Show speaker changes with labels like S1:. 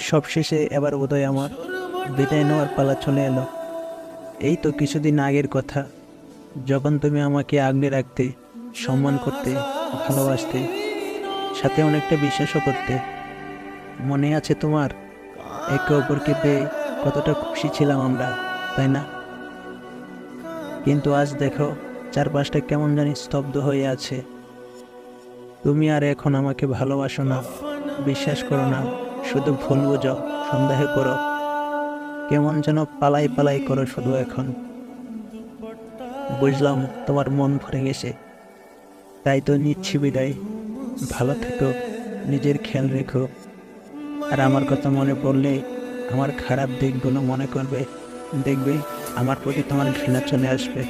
S1: সবশেষে এবার বোধহয় আমার বিদায় নেওয়ার পালা চলে এলো। এই তো কিছুদিন আগের কথা, যখন তুমি আমাকে আগলে রাখতে, সম্মান করতে, ভালোবাসতে, সাথে অনেকটা বিশ্বাসও করতে। মনে আছে তোমার? একে অপরকে পেয়ে কতটা খুশি ছিলাম আমরা, তাই না? কিন্তু আজ দেখো, চারপাশটা কেমন জানি স্তব্ধ হয়ে আছে। তুমি আর এখন আমাকে ভালোবাসো না, বিশ্বাস করো না, শুধু ভুল বুঝো, সন্দেহ করো, কেমন যেন পালাই পালাই করো শুধু এখন। বুঝলাম তোমার মন ভরে গেছে, তাই তো নিচ্ছি বিদায়। ভালো থেকো, নিজের খেয়াল রেখো। আর আমার কথা মনে পড়লে আমার খারাপ দিকগুলো মনে করবে, দেখবে আমার প্রতি তোমার ঘৃণা চলে আসবে।